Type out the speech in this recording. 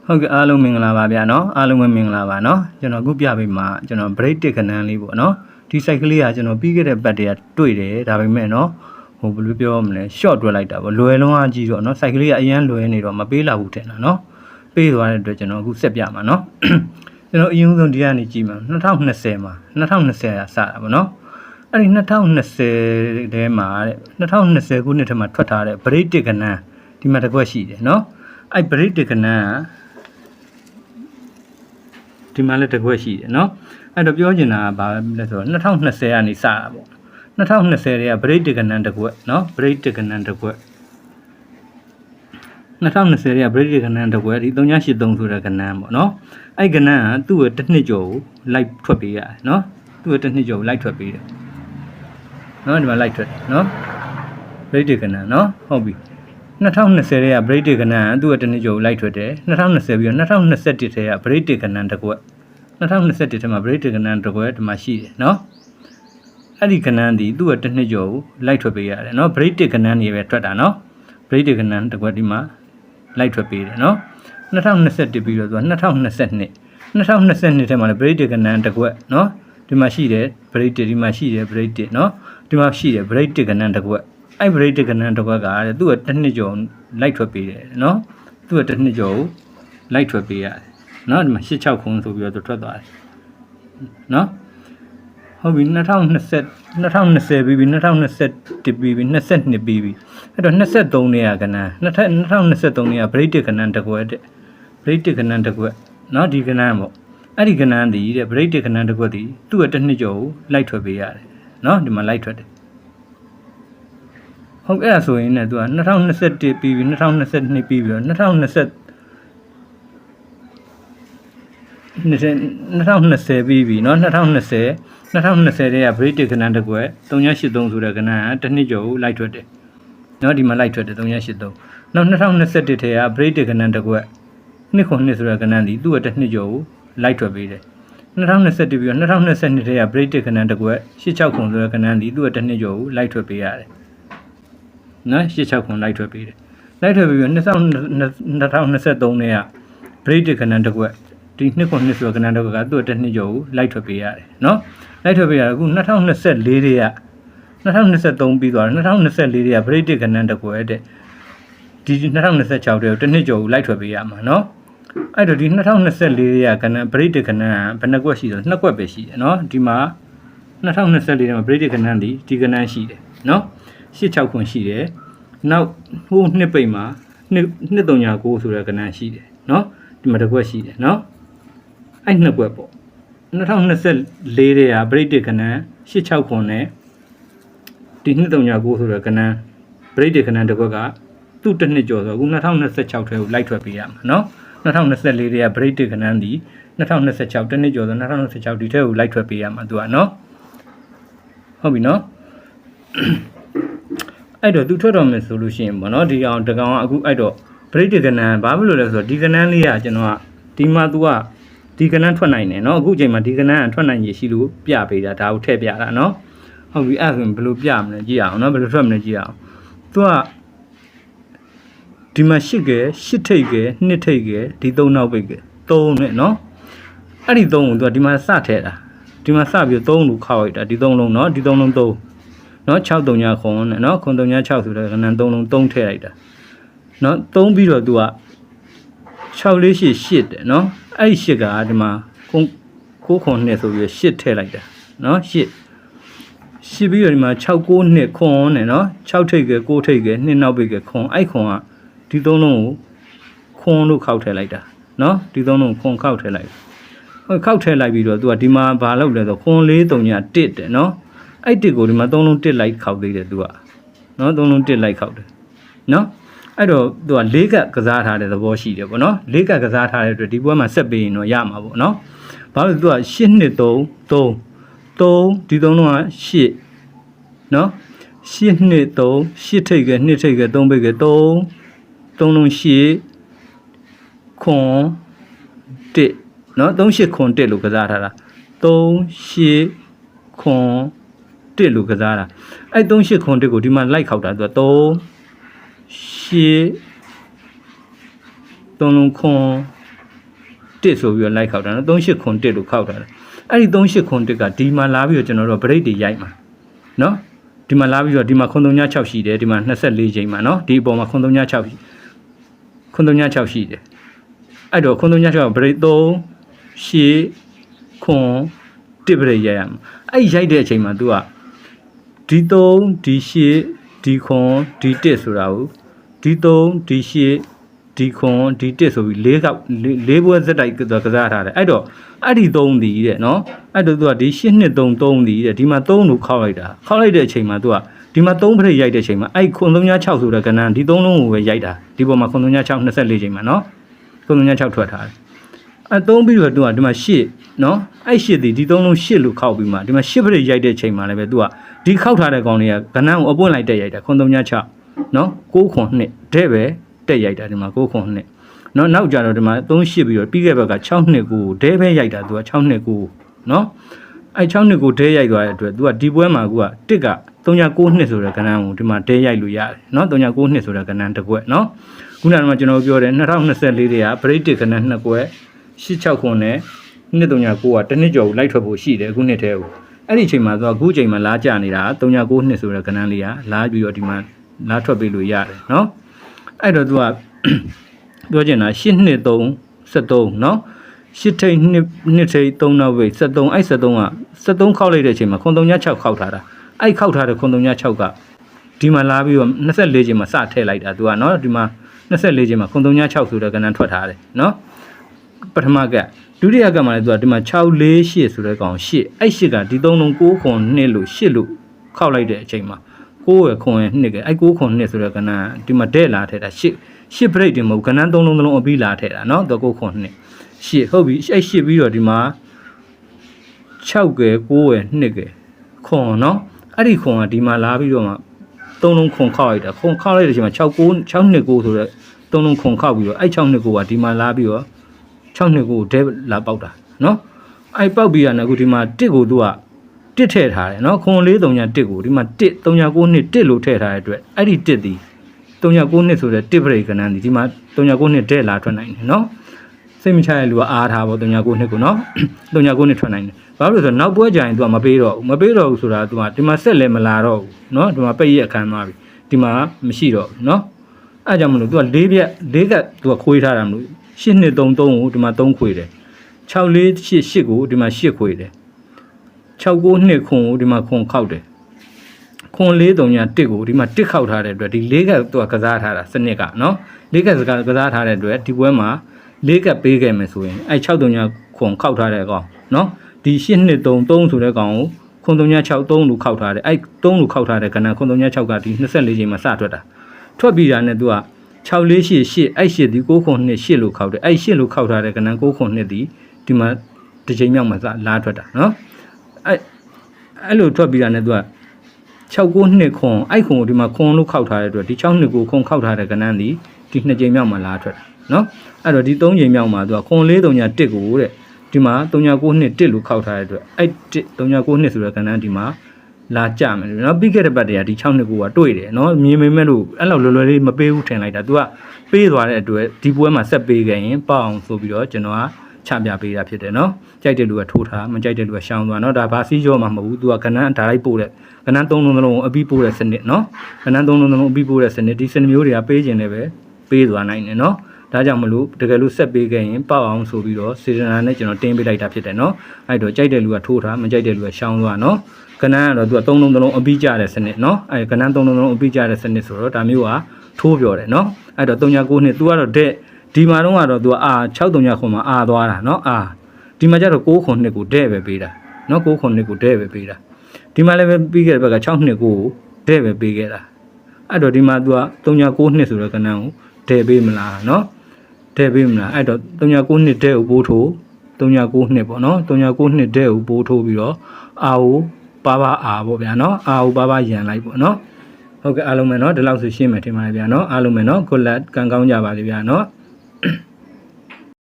ဟုတ်ကဲ့အားလုံးမင်္ဂလာပါဗျာနော်အားလုံးပဲမင်္ဂလာပါနော်ကျွန်တော်အခုပြပေးမှာကျွန်တော် break တစ်ခဏလေးပေါ့နော်ဒီ site ကလေးကကျွန်တော်ပြီးခဲ့တဲ့ပတ်တည်းကတွေ့တယ်ဒါပေမဲ့နော်ဟိုဘယ်လိုပြောမလဲ short တွက်လိုက်တာပေါ့လွယ်လုံးအားကြီးတော့နော် site ကလေးကအရင်လွယ်နေတော့မပေးလာဘူးထင်တာနော်ပေးသွားတဲ့အတွက်ကျွန်တော်အခုဆက်ပြမှာနော်ကျွန်တော်အရင်ဆုံးဒီကနေကြည့်မှာ2020မှာ2020ကစတာပေါ့နော်အဲ့ဒီ2020ထဲမှာတဲ့2020ခုနှစ်ထဲမှာထွက်ထားတဲ့ break တစ်ခဏဒီမှာတစ်ခွက်ရှိတယ်နော်အဲ့ break တစ်ခဏဒီမှာလည်းတစ်ခွက်ရှိတယ်နော်အဲ့တော့ပြောချင်တာကဘာလဲဆိုတော့2020ကနေစတာပေါ့2020တွေက break တစ်ခဏတစ်ခွက်နော် break တစ်ခဏတစ်ခွက်2020တွေက break တစ်ခဏတစ်ခွက်ဒီ3983ဆိုတဲ့ခဏပေါ့နော်အဲ့ခဏကသူ့ရဲ့တစ်နှစ်ကျော်ကို live ထွက်ပေးရတယ်နော်သူ့ရဲ့တစ်နှစ်ကျော်ကို live ထွက်ပေးတယ်နော်ဒီမှာ live ထွက်နော် break တစ်ခဏနော်ဟုတ်ပြီ2020ထဲက break တစ်ခဏသူ့ရဲ့တစ်နှစ်ကျော်ကို live ထွက်တယ်2020ပြီးတော့2021ထဲက break တစ်ခဏတစ်ခွက်2021ထဲမှာ break တစ်ခဏတစ်ခွက်ဒီမှာရှိတယ်နော်အဲ့ဒီခဏဒီသူ့ရဲ့တစ်နှစ်ကျော်ကို live ထွက်ပေးရတယ်နော် break တစ်ခဏနေပဲထွက်တာနော် break တစ်ခဏတစ်ခွက်ဒီမှာ live ထွက်ပေးတယ်နော်2021ပြီးတော့သူက2022ထဲမှာလည်း break တစ်ခဏတစ်ခွက်နော်ဒီမှာရှိတယ် break တစ်ဒီမှာရှိတယ် break တစ်နော်ဒီမှာရှိတယ် break တစ်ခဏတစ်ခွက်အဲ့ break တစ်ခဏတစ်ခွက်ကသူ့ရဲ့တစ်နှစ်ကျော် live ထွက်ပေးတယ်နော်သူ့ရဲ့တစ်နှစ်ကျော်ကို live ထွက်ပေးရတယ်နော်ဒီမှာ86ခုဆိုပြီးတော့သူထွက်သွားတယ်နော်ဟုတ်ပြီ2020ပြီးပြီ2021ပြီးပြီ22ပြီးပြီအဲ့တော့23နေရကဏ္ဍ2023နေရ break တစ်ခဏတစ်ခွက်တဲ့ break တစ်ခဏတစ်ခွက်နော်ဒီကဏ္ဍပေါ့အဲ့ဒီကဏ္ဍဒီတဲ့ break တစ်ခဏတစ်ခွက်ဒီသူ့ရဲ့တစ်နှစ်ကျော်ကို live ထွက်ပေးရတယ်နော်ဒီမှာ live ထွက်တယ်ဟုတ်အဲ့ဒါဆိုရင်လည်းသူက2021ပြီးပြီ2022ပြီးပြီတော့2020ပြီးပြီเนาะ2020တဲ့က break တစ်ခဏတစ်ခွက်383ဆိုတဲ့ခဏကတစ်နှစ်ကျော်ကို live ထွက်တယ်เนาะဒီမှာ live ထွက်တယ်383နောက်2021ထဲက break တစ်ခဏတစ်ခွက်202ဆိုတဲ့ခဏဒီသူ့ရဲ့တစ်နှစ်ကျော်ကို live ထွက်ပေးတယ်2021ပြီးတော့2022ထဲက break တစ်ခဏတစ်ခွက်86ခုဆိုတဲ့ခဏဒီသူ့ရဲ့တစ်နှစ်ကျော်ကို live ထွက်ပေးရတယ်เนาะ86ခု live ထွက်ပေးတယ် live ထွက်ပြီးတော့2023ထဲက break တစ်ခဏတစ်ခွက်ဒီနှစ်ခုနှစ်ဆိုကဏ္ဍတော့ကသူ့တစ်နှစ်ကျော်ကို live ထွက်ပေးရတယ်နော် live ထွက်ပေးရအခု2024တွေက2023ပြီးသွားတယ်2024တွေက break တစ်ကဏ္ဍတစ်ခွက်တဲ့ဒီ2026တဲ့တစ်နှစ်ကျော်ကို live ထွက်ပေးရမှာနော်အဲ့တော့ဒီ2024တွေကကဏ္ဍ break တစ်ကဏ္ဍဘယ်နှကွက်ရှိတော့နှစ်ကွက်ပဲရှိတယ်နော်ဒီမှာ2024ထဲမှာ break တစ်ကဏ္ဍဒီကဏ္ဍရှိတယ်နော်86ခွန်ရှိတယ်နောက်ဟိုနှစ်ပိတ်မှာ239ဆိုတဲ့ကဏ္ဍရှိတယ်နော်ဒီမှာတစ်ကွက်ရှိတယ်နော်အဲ့နှစ်ကွက်ပေါ့2024တဲ့က break တစ်ခဏ86ခွန်နဲ့ဒီ239ဆိုတဲ့ခဏ break တစ်ခဏတစ်ခွက်ကသူ့တစ်နှစ်ကျော်ဆိုအခု2026ထဲကို live ထွက်ပေးရမှာเนาะ2024တဲ့က break တစ်ခဏဒီ2026တစ်နှစ်ကျော်ဆို2026ဒီထဲကို live ထွက်ပေးရမှာသူကเนาะဟုတ်ပြီเนาะအဲ့တော့သူထွက်တော်မယ်ဆိုလို့ရှိရင်ပေါ့เนาะဒီကောင်တကောင်ကအခုအဲ့တော့ break တစ်ခဏဘာဖြစ်လို့လဲဆိုတော့ဒီခဏလေးကကျွန်တော်ကဒီမှာသူကဒီကဏ္ဍထွက်နိုင်တယ်เนาะအခုချိန်မှာဒီကဏ္ဍကထွက်နိုင်ရရှိလို့ပြပေးတာဒါကိုထည့်ပြတာเนาะဟုတ်ပြီအဲ့ဒါဆိုရင်ဘယ်လိုပြမလဲကြည့်အောင်เนาะဘယ်လိုထွက်မလဲကြည့်အောင်သူကဒီမှာ8ကဲ8ထိပ်ကဲ2ထိပ်ကဲဒီ3နောက်ပိတ်ကဲ3နဲ့เนาะအဲ့ဒီ3ကိုသူကဒီမှာစထည့်တာဒီမှာစပြီး3လို့ခောက်လိုက်တာဒီ3လုံးเนาะဒီ3လုံး3เนาะ6 3ခွန်နဲ့เนาะခွန်3 6ဆိုတဲ့ကဏ္ဍ3လုံး3ထည့်လိုက်တာเนาะ3ပြီးတော့သူက6 4 8 8တဲ့เนาะအဲ့ဒီ8ကဒီမှာ9ခွန်2ဆိုပြီး8ထည့်လိုက်တာเนาะ8ပြီးတော့ဒီမှာ6 9 2ခွန်နဲ့เนาะ6ထိပ်က9ထိပ်က2နောက်ပိတ်ကခွန်အဲ့ခွန်ကဒီ3လုံးကိုခွန်လို့ခောက်ထည့်လိုက်တာเนาะဒီ3လုံးခွန်ခောက်ထည့်လိုက်ဟုတ်ခောက်ထည့်လိုက်ပြီးတော့သူကဒီမှာဘာလုပ်လဲဆိုခွန်4 3ည1တဲ့เนาะအဲ့1ကိုဒီမှာ3လုံး1လိုက်ခောက်သေးတယ်သူကเนาะ3လုံး1လိုက်ခောက်တယ်เนาะအဲ့တော့သူက၄ကပ်ကစားထားတဲ့သဘောရှိတယ်ပေါ့နော်၄ကပ်ကစားထားတဲ့အတွက်ဒီပွဲမှာဆက်ပေးရင်တော့ရမှာပေါ့နော်ဘာလို့သူက8 2 3 3ဒီ3လုံးက8နော်8 2 3 8ထိပ်က2ထိပ်က3ပိတ်က3လုံး8ခွန်1နော်3 8ခွန်1လို့ကစားထားတာ3 8ခွန်1လို့ကစားတာအဲ့3 8ခွန်1ကိုဒီမှာလိုက်ခောက်တာသူက3 8 3လုံးခွန်တစ်ဆိုပြီးတော့လိုက်ခောက်တာနော်38ခွန်တစ်လို့ခောက်တာအဲ့ဒီ38ခွန်တစ်ကဒီမှာလာပြီးတော့ကျွန်တော်တို့ဗရိတ်တွေရိုက်မှာနော်ဒီမှာလာပြီးတော့ဒီမှာခွန်36ရှိတယ်ဒီမှာ24ချိန်မှာနော်ဒီအပေါ်မှာခွန်36ရှိတယ်အဲ့တော့ခွန်36ဗရိတ်3 8ခွန်တစ်ဗရိတ်ရိုက်ရမှာအဲ့ရိုက်တဲ့အချိန်မှာ तू ကဒီ3ဒီ8ဒီခွန်ဒီတစ်ဆိုတာကိုဒီ3ဒီ8ဒီခွန်ဒီတစ်ဆိုပြီး၄ဘွဲစက်တိုက်ကစားထားတယ်အဲ့တော့အဲ့ဒီ3ဒီတဲ့နော်အဲ့တော့ तू ကဒီ8နှစ်3ဒီတဲ့ဒီမှာ3လို့ခောက်လိုက်တဲ့အချိန်မှာ तू ကဒီမှာ3ဖရိတ်ရိုက်တဲ့အချိန်မှာအဲ့ခွန်36ဆိုတဲ့ကဏ္ဍဒီ3လုံးကိုပဲရိုက်တာဒီပေါ်မှာခွန်36 24ချိန်မှာနော်ခွန်36ထွက်ထားတယ်အဲ့3ပြီးတော့ तू ကဒီမှာ8နော်အဲ့8ဒီ3လုံး8လို့ခောက်ပြီးမှဒီမှာ8ဖရိတ်ရိုက်တဲ့အချိန်မှာလည်းပဲ तू ကဒီခောက်ထားတဲ့ကောင်တွေကကဏ္ဍကိုအပွင့်လိုက်တက်ရိုက်တာခွန်36နော်6ခွန်2တဲ့ပဲတက်ရိုက်တာဒီမှာ6ခွန်2နော်နောက်ကြတော့ဒီမှာ3 8ပြီးတော့ပြီးခဲ့ဘက်က6နှစ်ကိုဒဲပဲရိုက်တာသူက6နှစ်ကိုနော်အဲ6နှစ်ကိုဒဲရိုက်သွားတဲ့အတွက်သူကဒီပွဲမှာကတစ်က39နှစ်ဆိုတဲ့ကဏ္ဍကိုဒီမှာဒဲရိုက်လို့ရတယ်နော်39နှစ်ဆိုတဲ့ကဏ္ဍတစ်ကွက်နော်ခုနကကျွန်တော်ပြောတယ်2024တွေကဗရိတ်တစ်ကဏ္ဍ2ကွက်86ခွန်နဲ့239ကတစ်နှစ်ကျော်လိုက်ထွက်ဖို့ရှိတယ်အခုနှစ်တည်းကိုအဲ့ဒီအချိန်မှာသူကအခုအချိန်မှာလားကြနေတာ39နှစ်ဆိုတဲ့ကဏ္ဍလေးကလားပြီးတော့ဒီမှာလားထွက်ပေးလို့ရတယ်နော်အဲ့တော့သူကပြောချင်တာ8နှစ်3 73နော်8ထိပ်2ထိပ်3နောက်ပဲ73အဲ့73က73ခောက်လိုက်တဲ့အချိန်မှာခွန်36ခောက်ထားတာအဲ့ခောက်ထားတဲ့ခွန်36ကဒီမှာလာပြီးတော့24ချိန်မှာစထည့်လိုက်တာသူကနော်ဒီမှာ24ချိန်မှာခွန်36ဆိုတဲ့ကဏ္ဍထွက်ထားတယ်နော်ပထမကဒုတိယကမှာလည်းသူကဒီမှာ648ဆိုတဲ့ကောင်8အဲ့8ကဒီ3လုံး6ခွန်2လို့8လို့ခောက်လိုက်တဲ့အချိန်မှာ6ရခွန်ရ2ကအဲ့6ခွန်2ဆိုတဲ့ကဏ္ဍဒီမှာတဲ့လာထည့်တာ8 break တင်မဟုတ်ကဏ္ဍ3လုံးသလုံးအပြီးလာထည့်တာเนาะတော့9ခွန်2 8ဟုတ်ပြီအဲ့8ပြီးတော့ဒီမှာ6ကဲ9ရ2ကဲခွန်เนาะအဲ့ဒီခွန်ကဒီမှာလာပြီးတော့မှ3လုံးခွန်ခောက်လိုက်တာခွန်ခောက်လိုက်တဲ့အချိန်မှာ6 9 6နှစ်9ဆိုတော့3လုံးခွန်ခောက်ပြီးတော့အဲ့6နှစ်9ကဒီမှာလာပြီးတော့6နှစ်9ဒဲလာပေါက်တာเนาะအဲ့ပေါက်ပြီးတာကဒီမှာ1ကိုသူက1ထည့်ထားတယ်เนาะခွန်4 3ည1ကိုဒီမှာ1 39နှစ်1လို့ထည့်ထားတဲ့အတွက်အဲ့ဒီ1ဒီ39နှစ်ဆိုတဲ့တစ်ပရိတ်ကဏ္ဍဒီမှာ39နှစ်တဲ့လာထွက်နိုင်တယ်နော်စိတ်မချရတဲ့လူကအားထားပေါ့39နှစ်ကိုနော်39နှစ်ထွက်နိုင်တယ်ဘာလို့လဲဆိုတော့နောက်ပွဲကြရင်သူကမပေးတော့ဘူးဆိုတာသူကဒီမှာဆက်လည်းမလာတော့ဘူးနော်ဒီမှာပိတ်ရက်အခန်းသွားပြီဒီမှာမရှိတော့ဘူးနော်အဲကြောင့်မလို့သူက၄ကသူကခွေးထားတာမလို့8နှစ်3ကိုဒီမှာ3ခွေးတယ်6 4 8ကိုဒီမှာ8ခွေးတယ်6 9နှစ်ခွန်ကိုဒီမှာခွန်ခောက်တယ်ခွန်4 3ည1ကိုဒီမှာ1ခောက်ထားတဲ့အတွက်ဒီ4ကသူကကစားထားတာစနစ်ကနော်4ကကစားထားတဲ့အတွက်ဒီပွဲမှာ4ကပေးခဲ့မယ်ဆိုရင်အဲ6 3ညခွန်ခောက်ထားတဲ့ကောင်နော်ဒီ8နှစ်3 3ဆိုတဲ့ကောင်ကိုခွန်3ည6 3လို့ခောက်ထားတယ်အဲ3လို့ခောက်ထားတဲ့ကဏ္ဍခွန်3ည6ကဒီ24ချိန်မှာစထွက်တာထွက်ပြီးတာနဲ့သူက6 4 8 8အဲ့8ဒီ9ခွန်2 8လို့ခောက်တယ်အဲ့8လို့ခောက်ထားတဲ့ကဏ္ဍ9ခွန်2ဒီမှာတစ်ချိန်မြောက်မှာစလာထွက်တာနော်အဲ့လိုထွက်ပြီးတာနဲ့သူက6 နှစ်ခွန်အဲ့ခွန်ကိုဒီမှာခွန်လို့ခောက်ထားတဲ့အတွက်ဒီ6နှစ်ကိုခွန်ခောက်ထားတဲ့ကဏ္ဍဒီ2ချိန်မြောက်မှာလာထွက်တာနော်အဲ့တော့ဒီ3ချိန်မြောက်မှာသူကခွန်4 3ည1ကိုတဲ့ဒီမှာ39နှစ်1လို့ခောက်ထားတဲ့အတွက်အဲ့39နှစ်ဆိုတဲ့ကဏ္ဍဒီမှာလာကြမယ်နော်ပြီးခဲ့တဲ့ဘက်တည်းကဒီ6နှစ်ကိုကတွေ့တယ်နော်မြင်မိမဲ့လို့အဲ့လောက်လွယ်လွယ်လေးမပေးဘူးထင်လိုက်တာသူကပေးသွားတဲ့အတွက်ဒီပွဲမှာဆက်ပေးခဲ့ရင်ပေါ့အောင်ဆိုပြီးတော့ကျွန်တော်ကချပြပေးတာဖြစ်တယ်နော်ကြိုက်တဲ့လူကထိုးထားမကြိုက်တဲ့လူကရှောင်းသွားနော်ဒါဘာစီးကြောမှာမဟုတ်ဘူးသူကကဏ္ဍဒါလိုက်ပို့တဲ့ကဏ္ဍ3လုံးသလုံးကိုအပြီးပို့တဲ့စနစ်နော်ကဏ္ဍ3လုံးသလုံးအပြီးပို့တဲ့စနစ်ဒီစနစ်မျိုးတွေကပေးခြင်းလည်းပဲပေးသွားနိုင်တယ်နော်ဒါကြောင့်မလို့တကယ်လို့ဆက်ပေးခဲ့ရင်ပေါ့အောင်ဆိုပြီးတော့စေတနာနဲ့ကျွန်တော်တင်းပေးလိုက်တာဖြစ်တယ်နော်အဲ့တော့ကြိုက်တဲ့လူကထိုးထားမကြိုက်တဲ့လူကရှောင်းသွားနော်ကဏ္ဍကတော့သူက3လုံးသလုံးအပြီးကြတဲ့စနစ်နော်အဲ့ကဏ္ဍ3လုံးသလုံးအပြီးကြတဲ့စနစ်ဆိုတော့ဒါမျိုးကထိုးပြောတယ်နော်အဲ့တော့39နှစ် तू ကတော့တဲ့ဒီမှာတော့ तू အာ639ခွန်မှာအာသွားတာနော်အာဒီမှာကျတော့6ခွန်2ကိုတဲ့ပဲပေးတာနော်6ခွန်2ကိုတဲ့ပဲပေးတာဒီမှာလည်းပဲပြီးခဲ့တဲ့ဘက်က6နှစ်ကိုတဲ့ပဲပေးခဲ့တာအဲ့တော့ဒီမှာ तू က39နှစ်ဆိုတဲ့ကဏ္ဍကိုတဲ့ပေးမလားနော်တဲ့ပေးမလားအဲ့တော့39နှစ်တဲ့ကိုပိုးထိုး39နှစ်ပေါ့နော်39နှစ်တဲ့ကိုပိုးထိုးပြီးတော့အာကိုပါအာပေါ့ဗျာနော်အာကိုပါရန်လိုက်ပေါ့နော်ဟုတ်ကဲ့အားလုံးပဲနော်ဒီလောက်ဆိုရှင်းမယ်ထင်ပါတယ်ဗျာနော်အားလုံးပဲနော် good luck ကံကောင်းကြပါစေဗျာနော်